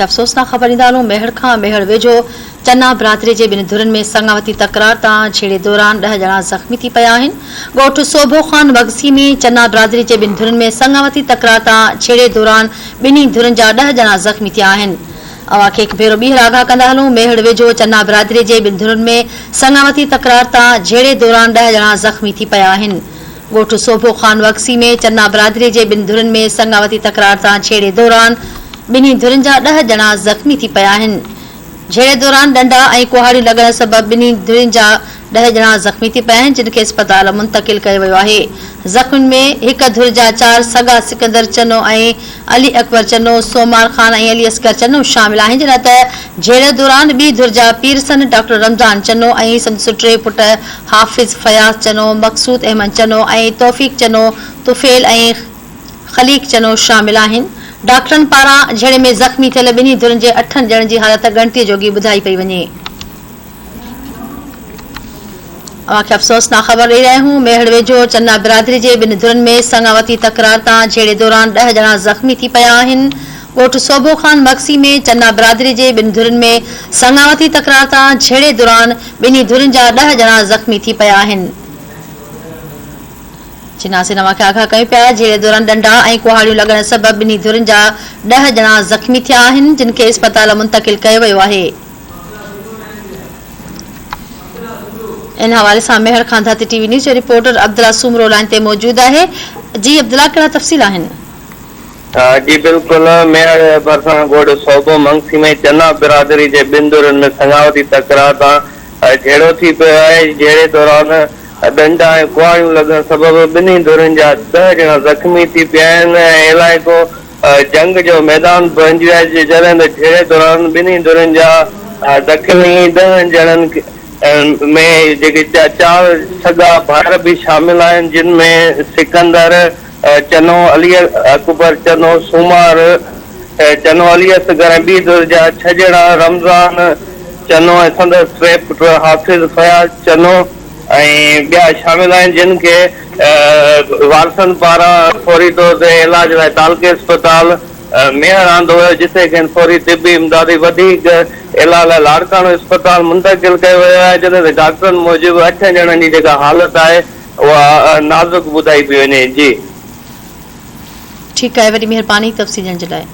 अफ़सोसनाक ख़बर ईंदा हलूं। मेहड़ खां मेहड़ वेझो चन्ना बिरादरी जे ॿिनि धुरनि में संगावती तकरार तां छेड़े दौरान 10 ॼणा ज़ख़्मी थी पिया आहिनि। ॻोठ सोभो ख़ान वगसी में चन्ना बिरादरी जे ॿिनि धुरनि में संगावती तकरार तां छेड़े दौरान ॿिन्ही धुरनि जा 10 ॼणा ज़ख़्मी थिया आहिनि। अवां खे हिकु भेरो ॿीहर आगाह कंदा हलूं। मेहड़ वेझो चन्ना बिरादरी जे ॿिनि धुरनि में संगावती तकरार तां छेड़े दौरान 10 ॼणा ज़ख़्मी थी पिया आहिनि। ॻोठ सोभो ख़ान वगसी में चन्ना बिरादरी जे ॿिनि धुरनि में संगावती तकरार तां छेड़े दौरान ॿिन्ही धुरनि जा 10 ॼणा ज़ख़्मी थी पिया आहिनि। छेड़े दौरान डंडा ऐं कुहाड़ियूं लॻण सबबि ॿिन्ही धुरनि जा 10 ॼणा ज़ख़्मी थी पिया आहिनि, जिन खे अस्पताल मुंतक़िल कयो वियो आहे। ज़ख़्मियुनि में हिक धुर जा 4 सगा सिकंदर चनो ऐं अली अकबर चनो, सोमार ख़ान ऐं अली असगर चनो शामिल आहिनि। जिन त छेड़े दौरान ॿी धुर जा पीरसन डॉक्टर रमज़ान चनो ऐं संदसि टे पुट हाफ़िज़ फयाज़ चनो, मक़सूद अहमद चनो ऐं तौफ़ीक़ चनो, तुफ़ेल ऐं ख़लीक चनो शामिल आहिनि। डॉक्टरनि पारां झेड़े में ज़ख़्मी थियल ॿिन्ही धुरनि जे 8 ॼणनि जी हालत ॻणतीअ जोगी ॿुधाई पई वञे। अवां खे अफ़सोसनाक ख़बर ॾेई रहिया आहियूं। मेहड़ वेझो चन्ना बिरादरी जे ॿिनि धुरनि में संगावती तकरार तां छेड़े दौरान 10 ॼणा ज़ख़्मी थी पिया आहिनि। ॻोठ सोभो ख़ान वगसी में चन्ना बिरादरी जे ॿिनि धुरनि में संगावती तकरार तां छेड़े दौरान ॿिन्ही धुरनि जा 10 ॼणा ज़ख़्मी थी पिया आहिनि। चिनासी नवां खे आगाह कयूं पिया। छेड़े दौरान डंडा ऐं कुहाड़ियूं लॻण सबबि ॿिन्ही धुरनि जा 10 ॼणा ज़ख़्मी थिया आहिनि, जिन खे अस्पताल मुंतक़िल कयो वियो आहे। इन हवाले सां मेहड़ खां धाती टीवी न्यूज़ जो रिपोर्टर अब्दुल्ला सुमरो लाइन ते मौजूद आहे। जी अब्दुल्ला, कहिड़ा तफ़सील आहिनि? जी बिल्कुल, मेहड़ भरिसां ॻोठ सोभो मंगसी में चन्ना बिरादरी जे ॿिनि धुरनि में संगावती तकरार तां झेड़ो थी पियो आहे। जहिड़े दौरान डंडा ऐं कुहाड़ियूं लॻण सबबि ॿिन्ही धुरनि जा 10 ॼणा ज़ख़्मी थी पिया आहिनि ऐं इलाइक़ो जंग जो मैदान बणिजी वियो आहे। जॾहिं त झेड़े दौरान ॿिन्ही धुरनि जा ज़ख़्मी 10 ॼणनि में जेके 4 सगा भाउर भी शामिल आहिनि, जिन में सिकंदर चनो, अली अकबर चनो, सुमार चनो, अली असगर ऐं ॿी धुर जा 6 ॼणा रमज़ान चनो ऐं संदसि टे पुट हाफ़िज़ फयाज़ चनो ऐं ॿिया शामिल आहिनि, जिन खे वारसनि पारां फौरी तौर ते इलाज लाइ तालके अस्पताल मेहड़ आंदो वियो, जिते खेनि फौरी तिबी इमदादी वधीक इलाज लाइ लाड़काणो अस्पताल मुंतक़िल कयो वियो आहे। जॾहिं त डॉक्टरनि मूजिबि 8 ॼणनि जी जेका हालत आहे उहा नाज़ुक ॿुधाई पई वञे। जी ठीकु आहे, वॾी महिरबानी तफ़सील ॾियण जे लाइ।